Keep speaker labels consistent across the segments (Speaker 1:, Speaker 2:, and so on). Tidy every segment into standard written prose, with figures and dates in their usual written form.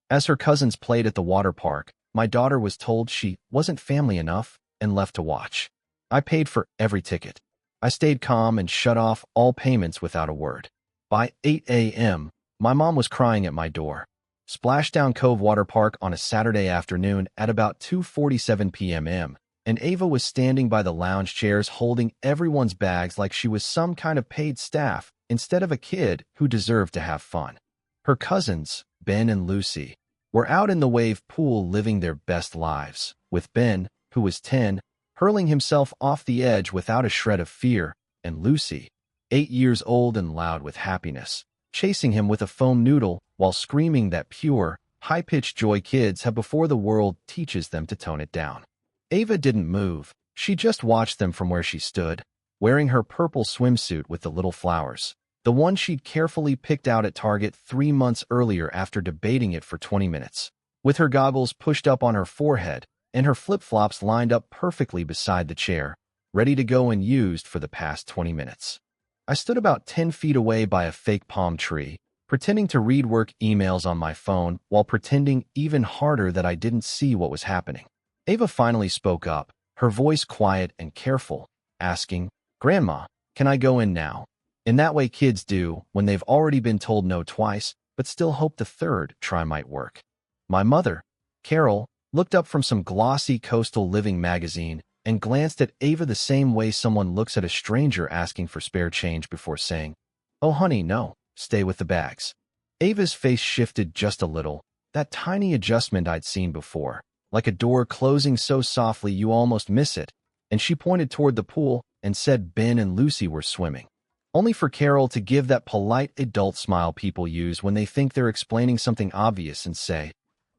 Speaker 1: As her cousins played at the water park, my daughter was told she wasn't family enough and left to watch. I paid for every ticket. I stayed calm and shut off all payments without a word. By 8 a.m., my mom was crying at my door. Splashdown Cove Water Park on a Saturday afternoon at about 2:47 p.m., and Ava was standing by the lounge chairs holding everyone's bags like she was some kind of paid staff instead of a kid who deserved to have fun. Her cousins, Ben and Lucy, were out in the wave pool living their best lives, with Ben, who was 10, hurling himself off the edge without a shred of fear, and Lucy, 8 years old and loud with happiness, chasing him with a foam noodle while screaming that pure, high-pitched joy kids have before the world teaches them to tone it down. Ava didn't move. She just watched them from where she stood, wearing her purple swimsuit with the little flowers, the one she'd carefully picked out at Target 3 months earlier after debating it for 20 minutes. With her goggles pushed up on her forehead and her flip-flops lined up perfectly beside the chair, ready to go and used for the past 20 minutes. I stood about 10 feet away by a fake palm tree, pretending to read work emails on my phone while pretending even harder that I didn't see what was happening. Ava finally spoke up, her voice quiet and careful, asking, "Grandma, can I go in now?" In that way kids do when they've already been told no twice, but still hope the third try might work. My mother, Carol, looked up from some glossy coastal living magazine and glanced at Ava the same way someone looks at a stranger asking for spare change before saying, "Oh honey, no, stay with the bags." Ava's face shifted just a little, that tiny adjustment I'd seen before, like a door closing so softly you almost miss it, and she pointed toward the pool and said Ben and Lucy were swimming. Only for Carol to give that polite adult smile people use when they think they're explaining something obvious and say,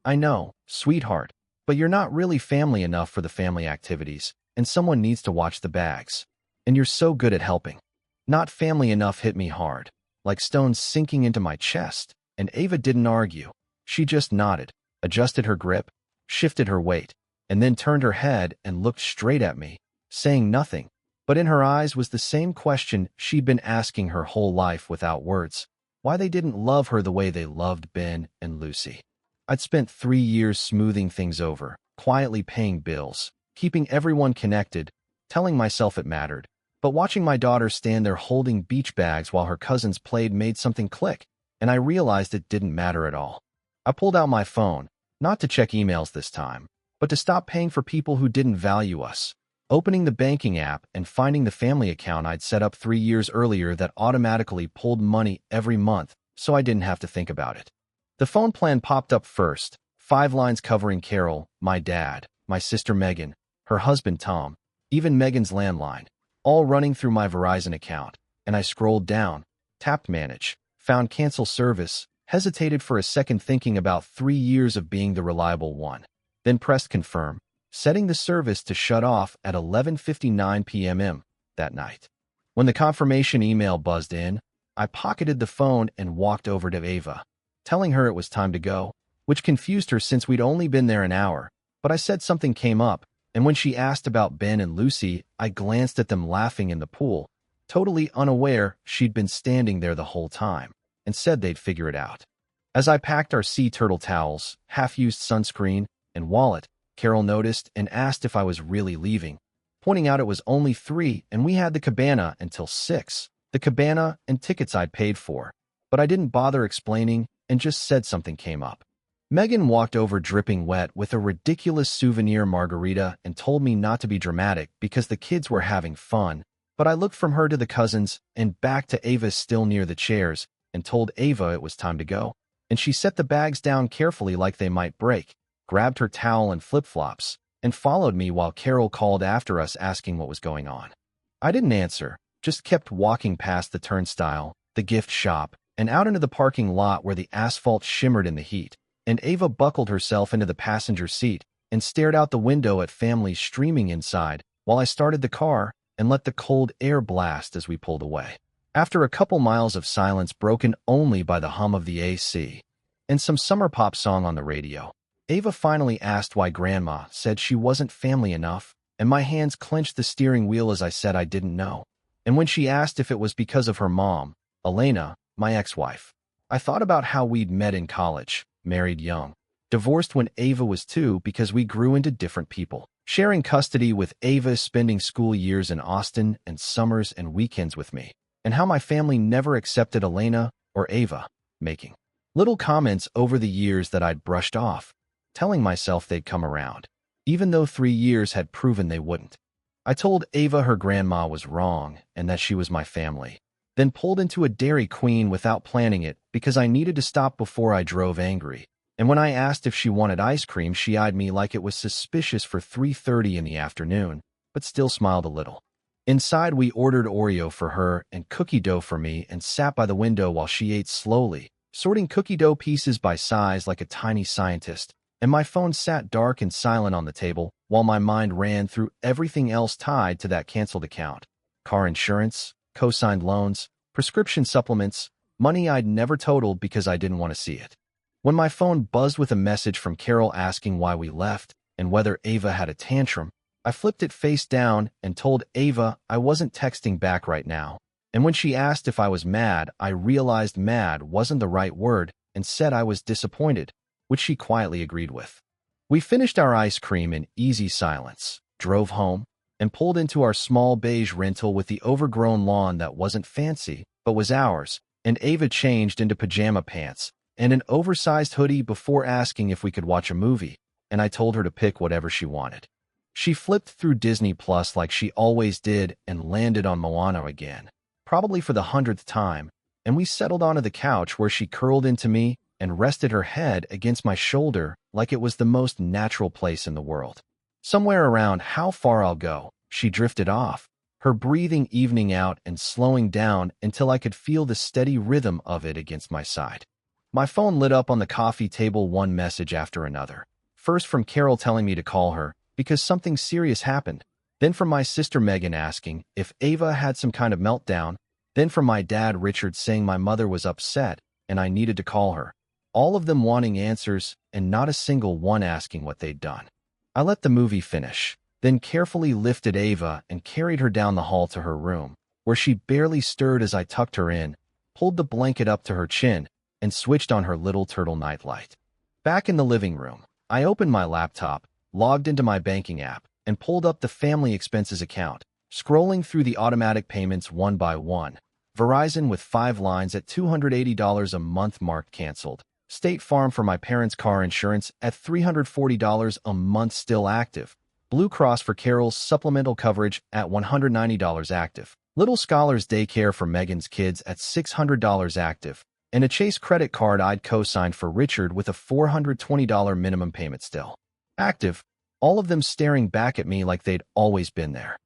Speaker 1: "I know, sweetheart, but you're not really family enough for the family activities, and someone needs to watch the bags. And you're so good at helping." Not family enough hit me hard, like stones sinking into my chest, and Ava didn't argue. She just nodded, adjusted her grip, shifted her weight, and then turned her head and looked straight at me, saying nothing, but in her eyes was the same question she'd been asking her whole life without words: why they didn't love her the way they loved Ben and Lucy. I'd spent 3 years smoothing things over, quietly paying bills, keeping everyone connected, telling myself it mattered, but watching my daughter stand there holding beach bags while her cousins played made something click, and I realized it didn't matter at all. I pulled out my phone, not to check emails this time, but to stop paying for people who didn't value us, opening the banking app and finding the family account I'd set up 3 years earlier that automatically pulled money every month so I didn't have to think about it. The phone plan popped up first, 5 lines covering Carol, my dad, my sister Megan, her husband Tom, even Megan's landline, all running through my Verizon account, and I scrolled down, tapped manage, found cancel service, hesitated for a second thinking about 3 years of being the reliable one, then pressed confirm, setting the service to shut off at 11:59 p.m. that night. When the confirmation email buzzed in, I pocketed the phone and walked over to Ava, telling her it was time to go, which confused her since we'd only been there an hour, but I said something came up, and when she asked about Ben and Lucy, I glanced at them laughing in the pool, totally unaware she'd been standing there the whole time, and said they'd figure it out. As I packed our sea turtle towels, half-used sunscreen, and wallet, Carol noticed and asked if I was really leaving, pointing out it was only 3 and we had the cabana until 6, the cabana and tickets I'd paid for, but I didn't bother explaining and just said something came up. Megan walked over dripping wet with a ridiculous souvenir margarita and told me not to be dramatic because the kids were having fun, but I looked from her to the cousins and back to Ava still near the chairs and told Ava it was time to go, and she set the bags down carefully like they might break, grabbed her towel and flip-flops, and followed me while Carol called after us asking what was going on. I didn't answer, just kept walking past the turnstile, the gift shop, and out into the parking lot where the asphalt shimmered in the heat, and Ava buckled herself into the passenger seat and stared out the window at families streaming inside while I started the car and let the cold air blast as we pulled away. After a couple miles of silence broken only by the hum of the AC and some summer pop song on the radio, Ava finally asked why Grandma said she wasn't family enough, and my hands clenched the steering wheel as I said I didn't know. And when she asked if it was because of her mom, Elena, my ex-wife, I thought about how we'd met in college, married young, Divorced when Ava was 2 because we grew into different people. Sharing custody with Ava, spending school years in Austin and summers and weekends with me. And how my family never accepted Elena or Ava. Making little comments over the years that I'd brushed off, telling myself they'd come around, even though 3 years had proven they wouldn't. I told Ava her grandma was wrong and that she was my family, then pulled into a Dairy Queen without planning it because I needed to stop before I drove angry. And when I asked if she wanted ice cream, she eyed me like it was suspicious for 3:30 in the afternoon, but still smiled a little. Inside, we ordered Oreo for her and cookie dough for me and sat by the window while she ate slowly, sorting cookie dough pieces by size like a tiny scientist. And my phone sat dark and silent on the table while my mind ran through everything else tied to that canceled account. Car insurance, co-signed loans, prescription supplements, money I'd never totaled because I didn't want to see it. When my phone buzzed with a message from Carol asking why we left and whether Ava had a tantrum, I flipped it face down and told Ava I wasn't texting back right now. And when she asked if I was mad, I realized mad wasn't the right word and said I was disappointed, which she quietly agreed with. We finished our ice cream in easy silence, drove home, and pulled into our small beige rental with the overgrown lawn that wasn't fancy, but was ours, and Ava changed into pajama pants and an oversized hoodie before asking if we could watch a movie, and I told her to pick whatever she wanted. She flipped through Disney Plus like she always did and landed on Moana again, probably for the 100th time, and we settled onto the couch where she curled into me and rested her head against my shoulder like it was the most natural place in the world. Somewhere around How Far I'll Go, she drifted off, her breathing evening out and slowing down until I could feel the steady rhythm of it against my side. My phone lit up on the coffee table, one message after another. First from Carol telling me to call her because something serious happened. Then from my sister Megan asking if Ava had some kind of meltdown. Then from my dad Richard saying my mother was upset and I needed to call her. All of them wanting answers and not a single one asking what they'd done. I let the movie finish, then carefully lifted Ava and carried her down the hall to her room, where she barely stirred as I tucked her in, pulled the blanket up to her chin, and switched on her little turtle nightlight. Back in the living room, I opened my laptop, logged into my banking app, and pulled up the family expenses account, scrolling through the automatic payments one by one. Verizon with 5 lines at $280 a month marked canceled. State Farm for my parents' car insurance at $340 a month still active. Blue Cross for Carol's supplemental coverage at $190 active. Little Scholars Daycare for Megan's kids at $600 active. And a Chase credit card I'd co-signed for Richard with a $420 minimum payment still active, all of them staring back at me like they'd always been there.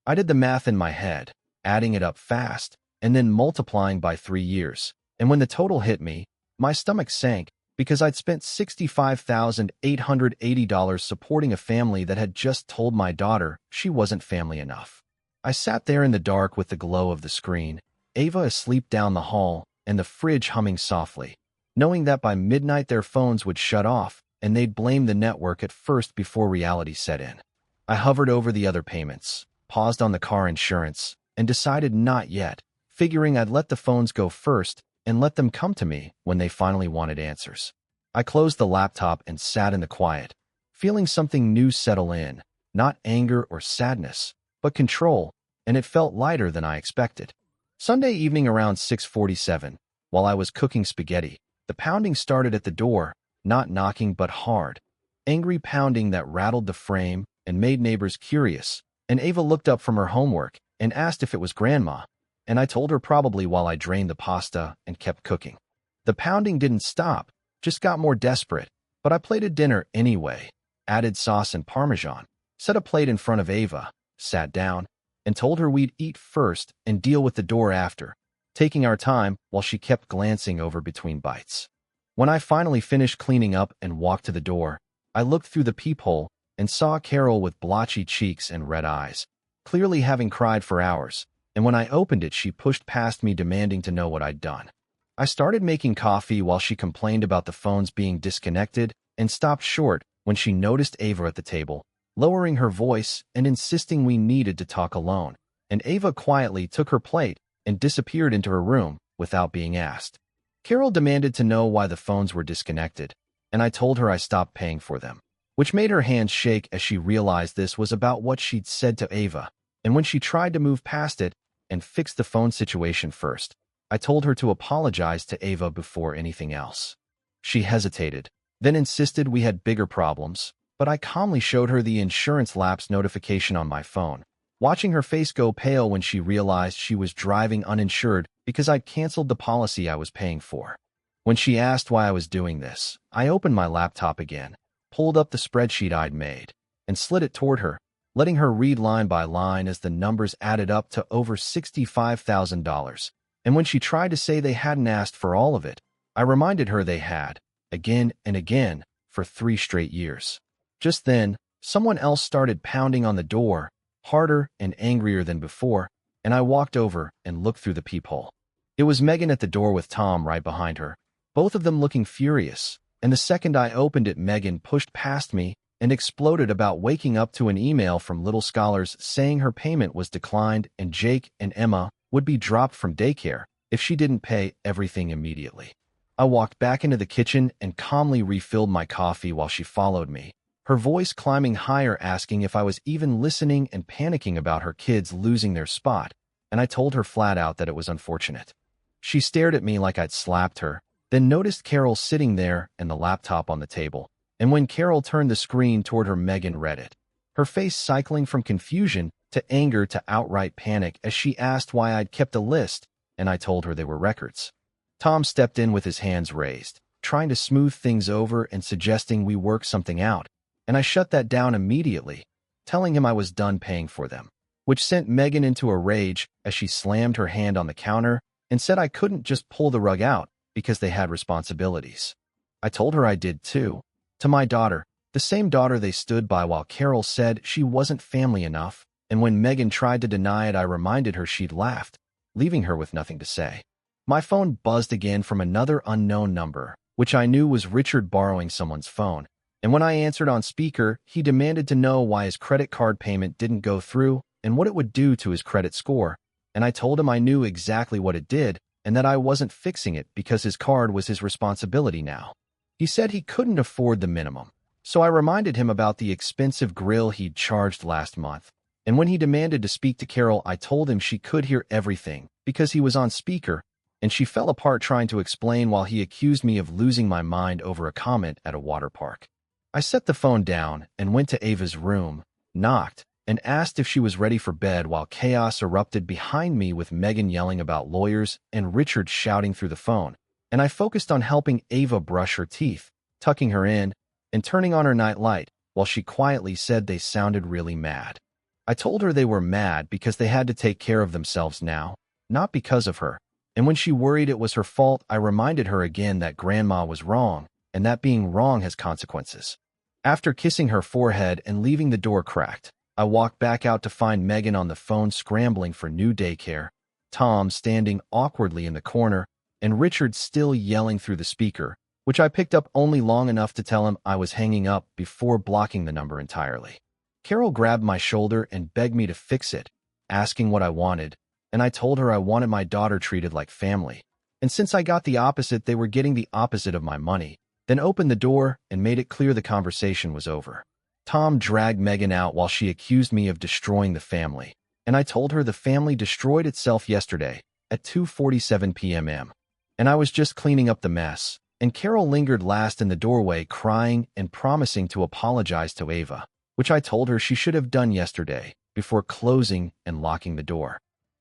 Speaker 1: I did the math in my head, adding it up fast, and then multiplying by 3 years. And when the total hit me, my stomach sank because I'd spent $65,880 supporting a family that had just told my daughter she wasn't family enough. I sat there in the dark with the glow of the screen, Ava asleep down the hall, and the fridge humming softly, knowing that by midnight their phones would shut off and they'd blame the network at first before reality set in. I hovered over the other payments, paused on the car insurance, and decided not yet, figuring I'd let the phones go first and let them come to me when they finally wanted answers. I closed the laptop and sat in the quiet, feeling something new settle in, not anger or sadness, but control, and it felt lighter than I expected. Sunday evening around 6:47, while I was cooking spaghetti, the pounding started at the door, not knocking but hard. Angry pounding that rattled the frame and made neighbors curious, and Ava looked up from her homework and asked if it was Grandma, and I told her probably while I drained the pasta and kept cooking. The pounding didn't stop, just got more desperate, but I plated dinner anyway, added sauce and Parmesan, set a plate in front of Ava, sat down, and told her we'd eat first and deal with the door after, taking our time while she kept glancing over between bites. When I finally finished cleaning up and walked to the door, I looked through the peephole and saw Carol with blotchy cheeks and red eyes, clearly having cried for hours, and when I opened it she pushed past me demanding to know what I'd done. I started making coffee while she complained about the phones being disconnected and stopped short when she noticed Ava at the table, lowering her voice and insisting we needed to talk alone, and Ava quietly took her plate and disappeared into her room without being asked. Carol demanded to know why the phones were disconnected, and I told her I stopped paying for them, which made her hands shake as she realized this was about what she'd said to Ava. And when she tried to move past it and fix the phone situation first, I told her to apologize to Ava before anything else. She hesitated, then insisted we had bigger problems, but I calmly showed her the insurance lapse notification on my phone, watching her face go pale when she realized she was driving uninsured because I'd canceled the policy I was paying for. When she asked why I was doing this, I opened my laptop again, pulled up the spreadsheet I'd made, and slid it toward her, letting her read line by line as the numbers added up to over $65,000. And when she tried to say they hadn't asked for all of it, I reminded her they had, again and again, for 3 straight years. Just then, someone else started pounding on the door, harder and angrier than before, and I walked over and looked through the peephole. It was Megan at the door with Tom right behind her, both of them looking furious, and the second I opened it, Megan pushed past me and exploded about waking up to an email from Little Scholars saying her payment was declined and Jake and Emma would be dropped from daycare if she didn't pay everything immediately. I walked back into the kitchen and calmly refilled my coffee while she followed me, her voice climbing higher asking if I was even listening and panicking about her kids losing their spot, and I told her flat out that it was unfortunate. She stared at me like I'd slapped her, then noticed Carol sitting there and the laptop on the table, and when Carol turned the screen toward her, Megan read it, her face cycling from confusion to anger to outright panic as she asked why I'd kept a list, and I told her they were records. Tom stepped in with his hands raised, trying to smooth things over and suggesting we work something out, and I shut that down immediately, telling him I was done paying for them, which sent Megan into a rage as she slammed her hand on the counter and said I couldn't just pull the rug out because they had responsibilities. I told her I did too, to my daughter, the same daughter they stood by while Carol said she wasn't family enough, and when Megan tried to deny it, I reminded her she'd laughed, leaving her with nothing to say. My phone buzzed again from another unknown number, which I knew was Richard borrowing someone's phone, and when I answered on speaker, he demanded to know why his credit card payment didn't go through and what it would do to his credit score, and I told him I knew exactly what it did and that I wasn't fixing it because his card was his responsibility now. He said he couldn't afford the minimum, so I reminded him about the expensive grill he'd charged last month, and when he demanded to speak to Carol, I told him she could hear everything because he was on speaker, and she fell apart trying to explain while he accused me of losing my mind over a comment at a water park. I set the phone down and went to Ava's room, knocked, and asked if she was ready for bed while chaos erupted behind me with Megan yelling about lawyers and Richard shouting through the phone, and I focused on helping Ava brush her teeth, tucking her in, and turning on her night light, while she quietly said they sounded really mad. I told her they were mad because they had to take care of themselves now, not because of her, and when she worried it was her fault, I reminded her again that Grandma was wrong, and that being wrong has consequences. After kissing her forehead and leaving the door cracked, I walked back out to find Megan on the phone scrambling for new daycare, Tom standing awkwardly in the corner, and Richard still yelling through the speaker, which I picked up only long enough to tell him I was hanging up before blocking the number entirely. Carol grabbed my shoulder and begged me to fix it, asking what I wanted, and I told her I wanted my daughter treated like family, and since I got the opposite, they were getting the opposite of my money, then opened the door and made it clear the conversation was over. Tom dragged Megan out while she accused me of destroying the family, and I told her the family destroyed itself yesterday at 2:47 p.m. and I was just cleaning up the mess, and Carol lingered last in the doorway crying and promising to apologize to Ava, which I told her she should have done yesterday before closing and locking the door.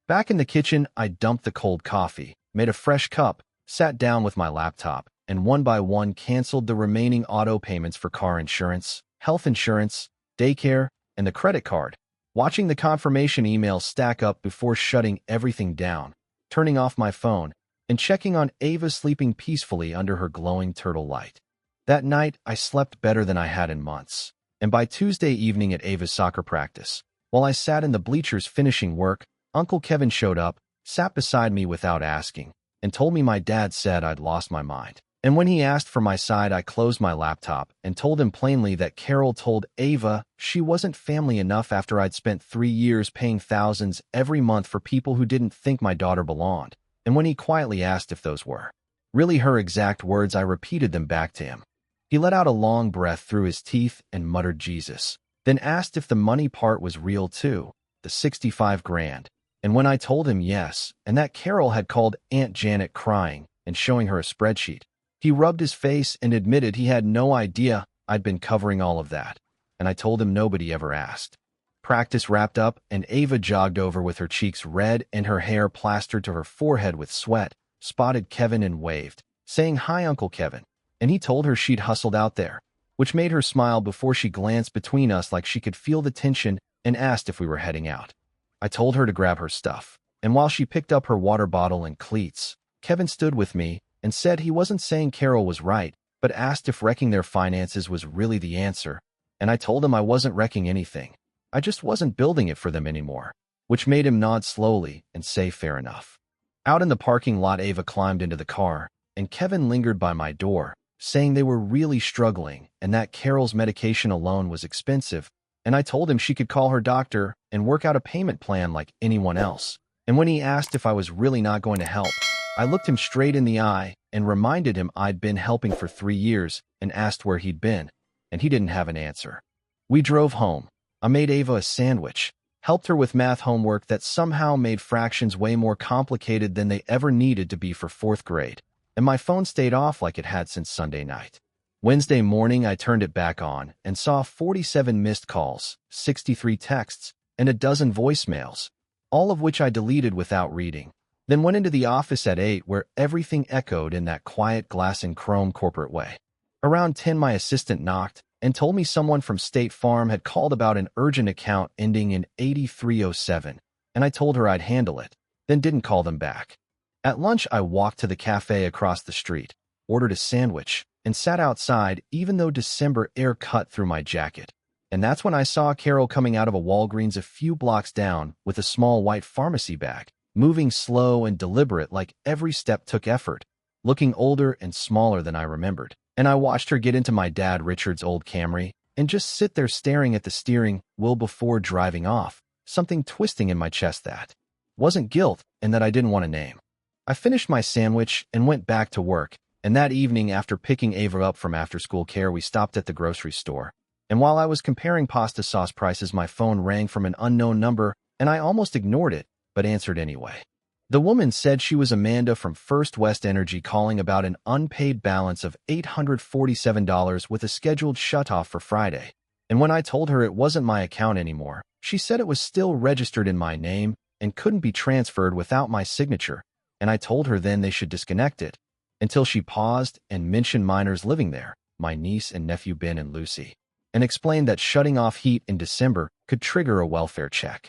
Speaker 1: Back in the kitchen, I dumped the cold coffee, made a fresh cup, sat down with my laptop, and one by one canceled the remaining auto payments for car insurance, health insurance, daycare, and the credit card, watching the confirmation emails stack up before shutting everything down, turning off my phone, and checking on Ava sleeping peacefully under her glowing turtle light. That night, I slept better than I had in months, and by Tuesday evening at Ava's soccer practice, while I sat in the bleachers finishing work, Uncle Kevin showed up, sat beside me without asking, and told me my dad said I'd lost my mind. And when he asked for my side, I closed my laptop and told him plainly that Carol told Ava she wasn't family enough after I'd spent 3 years paying thousands every month for people who didn't think my daughter belonged. And when he quietly asked if those were really her exact words, I repeated them back to him. He let out a long breath through his teeth and muttered Jesus, then asked if the money part was real too, the 65 grand. And when I told him yes, and that Carol had called Aunt Janet crying and showing her a spreadsheet, he rubbed his face and admitted he had no idea I'd been covering all of that. And I told him nobody ever asked. Practice wrapped up, and Ava jogged over with her cheeks red and her hair plastered to her forehead with sweat, spotted Kevin and waved, saying, "Hi, Uncle Kevin." And he told her she'd hustled out there, which made her smile before she glanced between us like she could feel the tension and asked if we were heading out. I told her to grab her stuff, and while she picked up her water bottle and cleats, Kevin stood with me and said he wasn't saying Carol was right, but asked if wrecking their finances was really the answer, and I told him I wasn't wrecking anything. I just wasn't building it for them anymore, which made him nod slowly and say fair enough. Out in the parking lot, Ava climbed into the car, and Kevin lingered by my door, saying they were really struggling and that Carol's medication alone was expensive, and I told him she could call her doctor and work out a payment plan like anyone else. And when he asked if I was really not going to help, I looked him straight in the eye and reminded him I'd been helping for 3 years and asked where he'd been, and he didn't have an answer. We drove home. I made Ava a sandwich, helped her with math homework that somehow made fractions way more complicated than they ever needed to be for 4th grade, and my phone stayed off like it had since Sunday night. Wednesday morning, I turned it back on and saw 47 missed calls, 63 texts, and a dozen voicemails, all of which I deleted without reading. Then went into the office at 8, where everything echoed in that quiet glass and chrome corporate way. Around 10, my assistant knocked and told me someone from State Farm had called about an urgent account ending in 8307, and I told her I'd handle it, then didn't call them back. At lunch, I walked to the cafe across the street, ordered a sandwich, and sat outside even though December air cut through my jacket. And that's when I saw Carol coming out of a Walgreens a few blocks down with a small white pharmacy bag, moving slow and deliberate like every step took effort, looking older and smaller than I remembered. And I watched her get into my dad Richard's old Camry and just sit there staring at the steering wheel before driving off, something twisting in my chest that wasn't guilt and that I didn't want to name. I finished my sandwich and went back to work, and that evening after picking Ava up from after-school care, we stopped at the grocery store. And while I was comparing pasta sauce prices, my phone rang from an unknown number, and I almost ignored it, but answered anyway. The woman said she was Amanda from First West Energy calling about an unpaid balance of $847 with a scheduled shutoff for Friday. And when I told her it wasn't my account anymore, she said it was still registered in my name and couldn't be transferred without my signature, and I told her then they should disconnect it, until she paused and mentioned minors living there, my niece and nephew Ben and Lucy, and explained that shutting off heat in December could trigger a welfare check.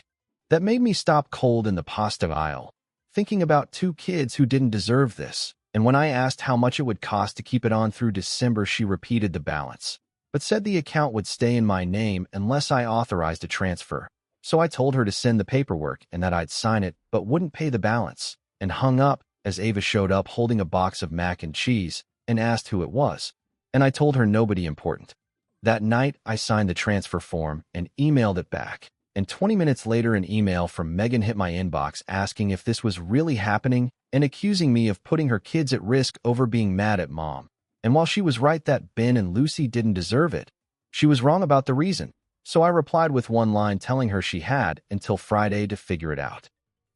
Speaker 1: That made me stop cold in the pasta aisle, thinking about 2 kids who didn't deserve this, and when I asked how much it would cost to keep it on through December, she repeated the balance, but said the account would stay in my name unless I authorized a transfer. So I told her to send the paperwork and that I'd sign it but wouldn't pay the balance, and hung up as Ava showed up holding a box of mac and cheese and asked who it was, and I told her nobody important. That night, I signed the transfer form and emailed it back. And 20 minutes later, an email from Megan hit my inbox asking if this was really happening and accusing me of putting her kids at risk over being mad at mom. And while she was right that Ben and Lucy didn't deserve it, she was wrong about the reason. So I replied with one line telling her she had until Friday to figure it out.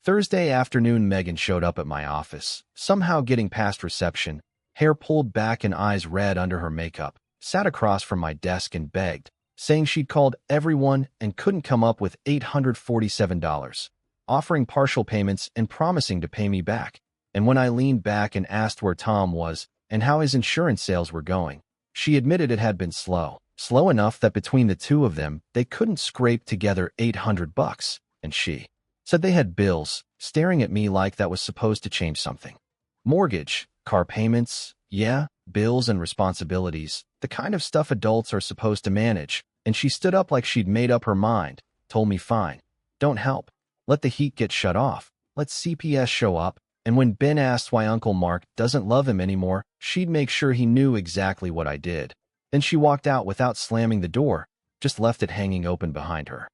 Speaker 1: Thursday afternoon, Megan showed up at my office, somehow getting past reception, hair pulled back and eyes red under her makeup, sat across from my desk and begged, saying she'd called everyone and couldn't come up with $847, offering partial payments and promising to pay me back. And when I leaned back and asked where Tom was and how his insurance sales were going, she admitted it had been slow enough that between the 2 of them, they couldn't scrape together $800, and she said they had bills, staring at me like that was supposed to change something. Mortgage, car payments, yeah, bills and responsibilities, the kind of stuff adults are supposed to manage, and she stood up like she'd made up her mind, told me fine, don't help, let the heat get shut off, let CPS show up, and when Ben asked why Uncle Mark doesn't love him anymore, she'd make sure he knew exactly what I did. Then she walked out without slamming the door, just left it hanging open behind her.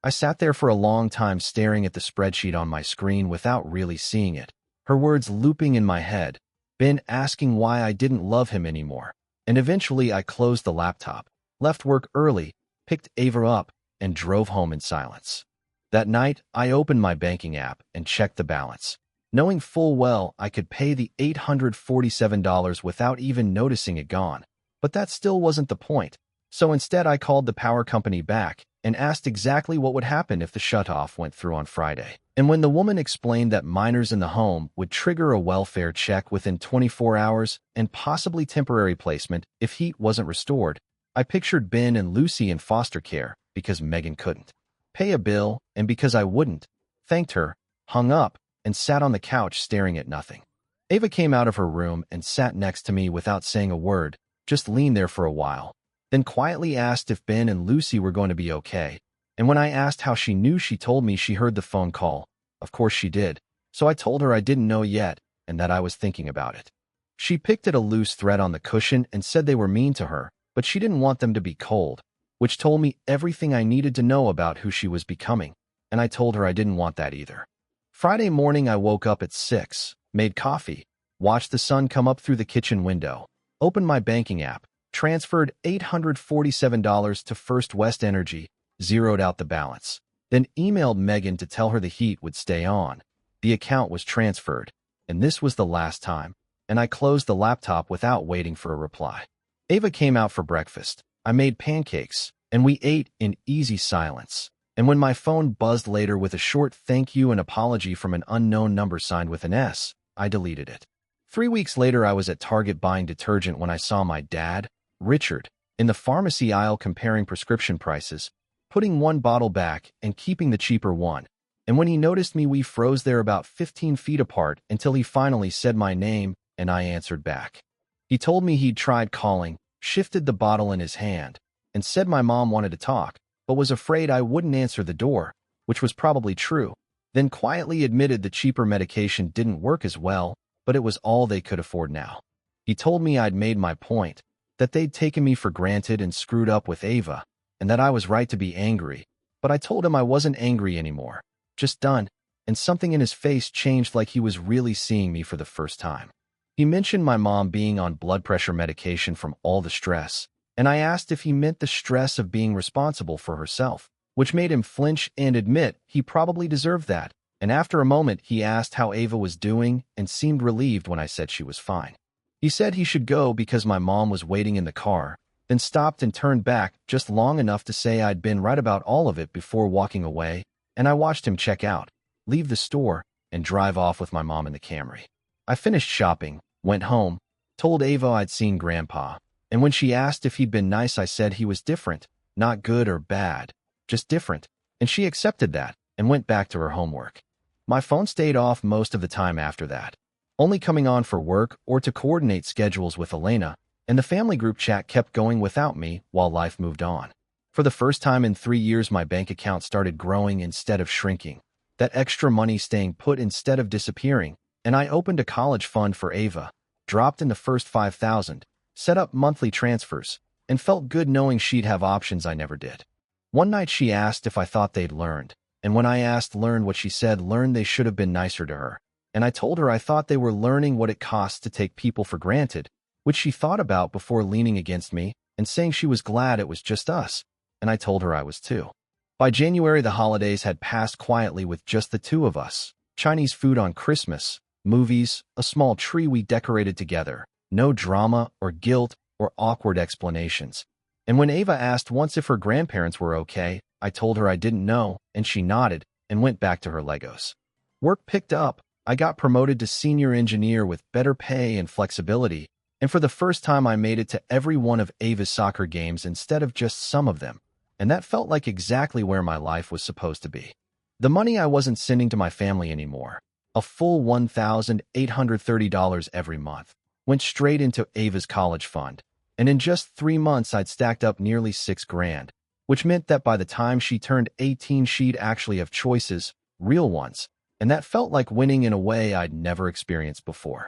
Speaker 1: I sat there for a long time staring at the spreadsheet on my screen without really seeing it, her words looping in my head, Ben asking why I didn't love him anymore, And eventually I closed the laptop, left work early, picked Ava up, and drove home in silence. That night, I opened my banking app and checked the balance, knowing full well I could pay the $847 without even noticing it gone. But that still wasn't the point. So instead I called the power company back and asked exactly what would happen if the shutoff went through on Friday. And when the woman explained that minors in the home would trigger a welfare check within 24 hours and possibly temporary placement if heat wasn't restored, I pictured Ben and Lucy in foster care because Megan couldn't pay a bill and because I wouldn't, thanked her, hung up, and sat on the couch staring at nothing. Ava came out of her room and sat next to me without saying a word, just leaned there for a while, then quietly asked if Ben and Lucy were going to be okay. And when I asked how she knew, she told me she heard the phone call. Of course she did. So I told her I didn't know yet and that I was thinking about it. She picked at a loose thread on the cushion and said they were mean to her, but she didn't want them to be cold, which told me everything I needed to know about who she was becoming, and I told her I didn't want that either. Friday morning I woke up at 6, made coffee, watched the sun come up through the kitchen window, opened my banking app, transferred $847 to First West Energy, zeroed out the balance, then emailed Megan to tell her the heat would stay on. The account was transferred, and this was the last time, and I closed the laptop without waiting for a reply. Ava came out for breakfast. I made pancakes, and we ate in easy silence. And when my phone buzzed later with a short thank you and apology from an unknown number signed with an S, I deleted it. 3 weeks later, I was at Target buying detergent when I saw my dad, Richard, in the pharmacy aisle comparing prescription prices, putting one bottle back and keeping the cheaper one. And when he noticed me, we froze there about 15 feet apart until he finally said my name, and I answered back. He told me he'd tried calling, shifted the bottle in his hand, and said my mom wanted to talk, but was afraid I wouldn't answer the door, which was probably true, then quietly admitted the cheaper medication didn't work as well, but it was all they could afford now. He told me I'd made my point, that they'd taken me for granted and screwed up with Ava, and that I was right to be angry, but I told him I wasn't angry anymore, just done, and something in his face changed like he was really seeing me for the first time. He mentioned my mom being on blood pressure medication from all the stress, and I asked if he meant the stress of being responsible for herself, which made him flinch and admit he probably deserved that. And after a moment, he asked how Ava was doing and seemed relieved when I said she was fine. He said he should go because my mom was waiting in the car, then stopped and turned back just long enough to say I'd been right about all of it before walking away, and I watched him check out, leave the store, and drive off with my mom in the Camry. I finished shopping, went home, told Ava I'd seen Grandpa, and when she asked if he'd been nice, I said he was different, not good or bad, just different, and she accepted that and went back to her homework. My phone stayed off most of the time after that, only coming on for work or to coordinate schedules with Elena, and the family group chat kept going without me while life moved on. For the first time in 3 years, my bank account started growing instead of shrinking, that extra money staying put instead of disappearing, and I opened a college fund for Ava, dropped in the first $5,000, set up monthly transfers, and felt good knowing she'd have options I never did. One night she asked if I thought they'd learned, and when I asked learned what she said, learned they should have been nicer to her, and I told her I thought they were learning what it costs to take people for granted, which she thought about before leaning against me and saying she was glad it was just us, and I told her I was too. By January, the holidays had passed quietly with just the two of us, Chinese food on Christmas, movies, a small tree we decorated together, no drama or guilt or awkward explanations. And when Ava asked once if her grandparents were okay, I told her I didn't know, and she nodded and went back to her Legos. Work picked up. I got promoted to senior engineer with better pay and flexibility, and for the first time I made it to every one of Ava's soccer games instead of just some of them, and that felt like exactly where my life was supposed to be. The money I wasn't sending to my family anymore, a full $1,830 every month, went straight into Ava's college fund, and in just 3 months I'd stacked up nearly $6,000, which meant that by the time she turned 18 she'd actually have choices, real ones, and that felt like winning in a way I'd never experienced before.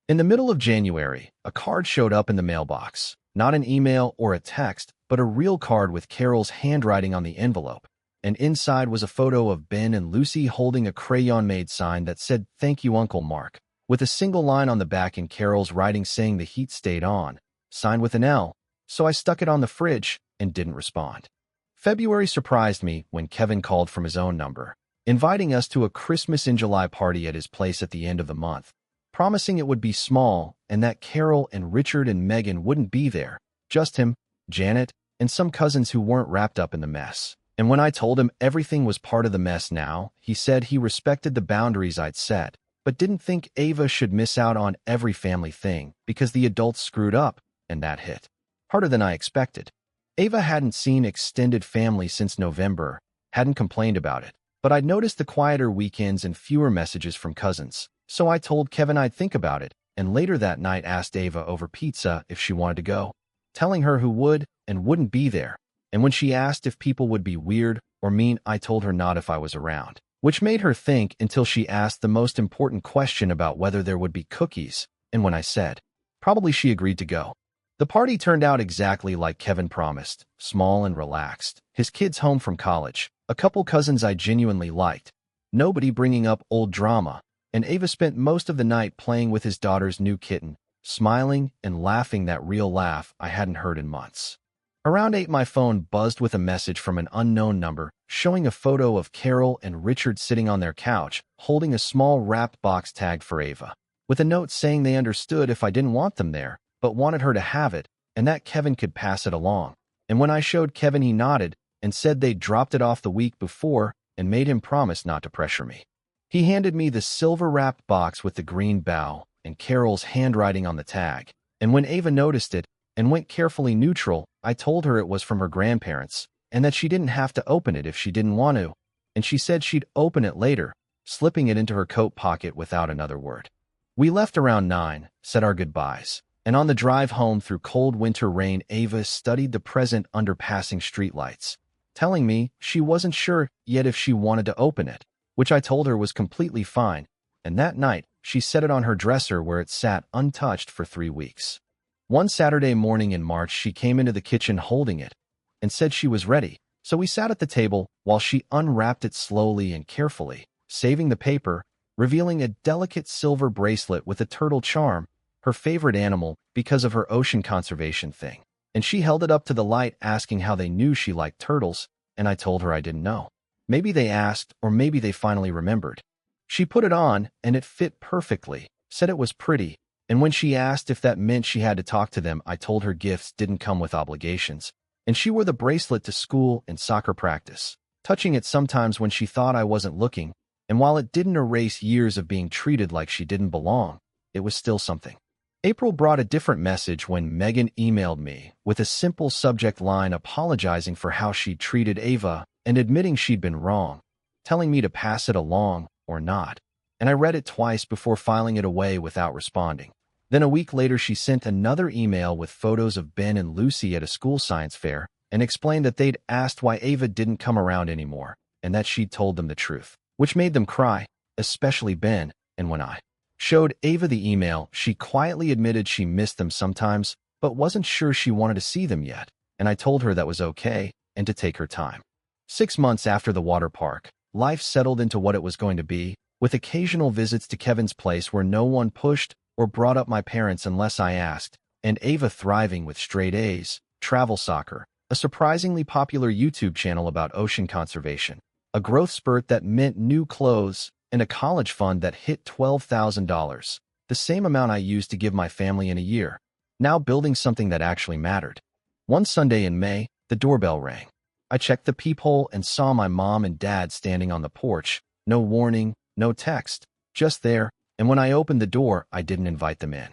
Speaker 1: In the middle of January, a card showed up in the mailbox, not an email or a text, but a real card with Carol's handwriting on the envelope, and inside was a photo of Ben and Lucy holding a crayon-made sign that said, "Thank you, Uncle Mark," with a single line on the back in Carol's writing saying the heat stayed on, signed with an L, so I stuck it on the fridge and didn't respond. February surprised me when Kevin called from his own number, inviting us to a Christmas in July party at his place at the end of the month, promising it would be small and that Carol and Richard and Megan wouldn't be there, just him, Janet, and some cousins who weren't wrapped up in the mess. And when I told him everything was part of the mess now, he said he respected the boundaries I'd set, but didn't think Ava should miss out on every family thing because the adults screwed up, and that hit harder than I expected. Ava hadn't seen extended family since November, hadn't complained about it, but I'd noticed the quieter weekends and fewer messages from cousins, so I told Kevin I'd think about it, and later that night asked Ava over pizza if she wanted to go, telling her who would and wouldn't be there. And when she asked if people would be weird or mean, I told her not if I was around, which made her think until she asked the most important question about whether there would be cookies, and when I said, probably, she agreed to go. The party turned out exactly like Kevin promised, small and relaxed, his kids home from college, a couple cousins I genuinely liked, nobody bringing up old drama, and Ava spent most of the night playing with his daughter's new kitten, smiling and laughing that real laugh I hadn't heard in months. Around 8, my phone buzzed with a message from an unknown number showing a photo of Carol and Richard sitting on their couch, holding a small wrapped box tagged for Ava, with a note saying they understood if I didn't want them there, but wanted her to have it, and that Kevin could pass it along. And when I showed Kevin, he nodded and said they'd dropped it off the week before and made him promise not to pressure me. He handed me the silver-wrapped box with the green bow and Carol's handwriting on the tag, and when Ava noticed it and went carefully neutral, I told her it was from her grandparents and that she didn't have to open it if she didn't want to, and she said she'd open it later, slipping it into her coat pocket without another word. We left around 9, said our goodbyes, and on the drive home through cold winter rain, Ava studied the present under passing streetlights, telling me she wasn't sure yet if she wanted to open it, which I told her was completely fine, and that night she set it on her dresser where it sat untouched for 3 weeks. One Saturday morning in March, she came into the kitchen holding it and said she was ready, so we sat at the table while she unwrapped it slowly and carefully, saving the paper, revealing a delicate silver bracelet with a turtle charm, her favorite animal because of her ocean conservation thing. And she held it up to the light asking how they knew she liked turtles, and I told her I didn't know. Maybe they asked, or maybe they finally remembered. She put it on, and it fit perfectly, said it was pretty, and when she asked if that meant she had to talk to them, I told her gifts didn't come with obligations, and she wore the bracelet to school and soccer practice, touching it sometimes when she thought I wasn't looking, and while it didn't erase years of being treated like she didn't belong, it was still something. April brought a different message when Megan emailed me with a simple subject line apologizing for how she'd treated Ava and admitting she'd been wrong, telling me to pass it along or not, and I read it twice before filing it away without responding. Then a week later, she sent another email with photos of Ben and Lucy at a school science fair and explained that they'd asked why Ava didn't come around anymore and that she'd told them the truth, which made them cry, especially Ben, and when I showed Ava the email, she quietly admitted she missed them sometimes, but wasn't sure she wanted to see them yet, and I told her that was okay and to take her time. 6 months after the water park, life settled into what it was going to be, with occasional visits to Kevin's place where no one pushed or brought up my parents unless I asked, and Ava thriving with straight A's, travel soccer, a surprisingly popular YouTube channel about ocean conservation, a growth spurt that meant new clothes, and a college fund that hit $12,000, the same amount I used to give my family in a year, now building something that actually mattered. One Sunday in May, the doorbell rang. I checked the peephole and saw my mom and dad standing on the porch, no warning, no text, just there, and when I opened the door, I didn't invite them in.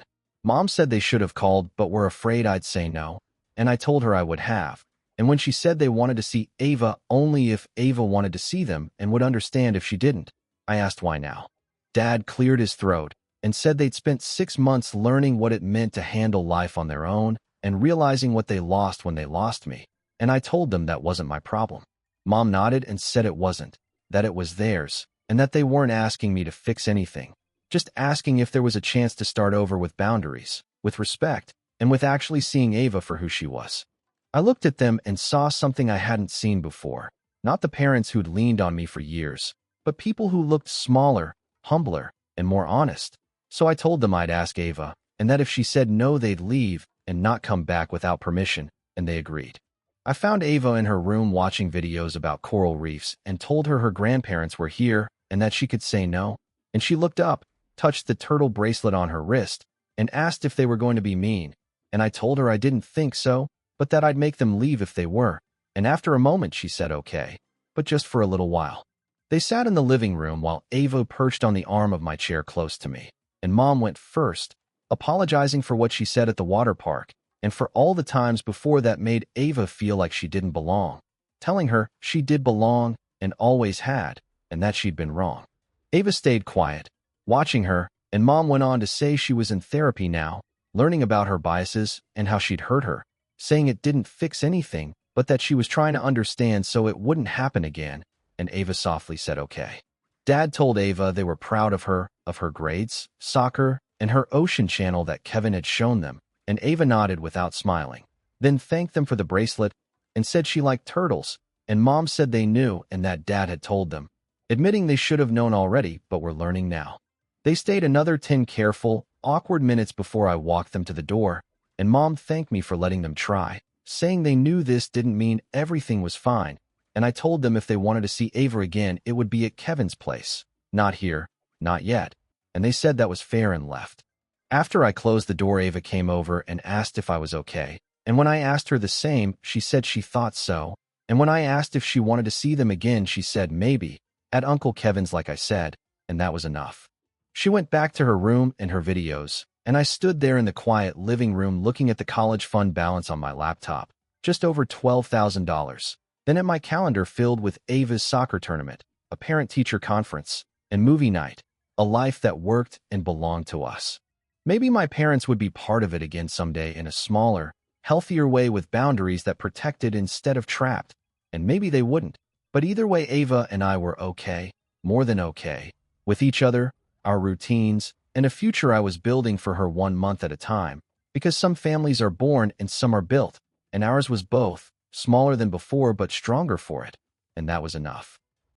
Speaker 1: Mom said they should have called but were afraid I'd say no, and I told her I would have, and when she said they wanted to see Ava only if Ava wanted to see them and would understand if she didn't, I asked why now. Dad cleared his throat and said they'd spent 6 months learning what it meant to handle life on their own and realizing what they lost when they lost me, and I told them that wasn't my problem. Mom nodded and said it wasn't, that it was theirs, and that they weren't asking me to fix anything, just asking if there was a chance to start over with boundaries, with respect, and with actually seeing Ava for who she was. I looked at them and saw something I hadn't seen before, not the parents who'd leaned on me for years, but people who looked smaller, humbler, and more honest. So I told them I'd ask Ava, and that if she said no, they'd leave, and not come back without permission, and they agreed. I found Ava in her room watching videos about coral reefs and told her her grandparents were here and that she could say no. And she looked up, touched the turtle bracelet on her wrist, and asked if they were going to be mean. And I told her I didn't think so, but that I'd make them leave if they were. And after a moment she said okay, but just for a little while. They sat in the living room while Ava perched on the arm of my chair close to me. And Mom went first, apologizing for what she said at the water park, and for all the times before that made Ava feel like she didn't belong, telling her she did belong and always had, and that she'd been wrong. Ava stayed quiet, watching her, and Mom went on to say she was in therapy now, learning about her biases and how she'd hurt her, saying it didn't fix anything, but that she was trying to understand so it wouldn't happen again, and Ava softly said okay. Dad told Ava they were proud of her grades, soccer, and her ocean channel that Kevin had shown them, and Ava nodded without smiling, then thanked them for the bracelet and said she liked turtles, and Mom said they knew and that Dad had told them, admitting they should have known already but were learning now. They stayed another 10 careful, awkward minutes before I walked them to the door, and Mom thanked me for letting them try, saying they knew this didn't mean everything was fine, and I told them if they wanted to see Ava again it would be at Kevin's place, not here, not yet, and they said that was fair and left. After I closed the door, Ava came over and asked if I was okay, and when I asked her the same, she said she thought so, and when I asked if she wanted to see them again, she said maybe, at Uncle Kevin's like I said, and that was enough. She went back to her room and her videos, and I stood there in the quiet living room looking at the college fund balance on my laptop, just over $12,000, then at my calendar filled with Ava's soccer tournament, a parent-teacher conference, and movie night, a life that worked and belonged to us. Maybe my parents would be part of it again someday in a smaller, healthier way with boundaries that protected instead of trapped, and maybe they wouldn't. But either way, Ava and I were okay, more than okay, with each other, our routines, and a future I was building for her 1 month at a time, because some families are born and some are built, and ours was both, smaller than before but stronger for it, and that was enough.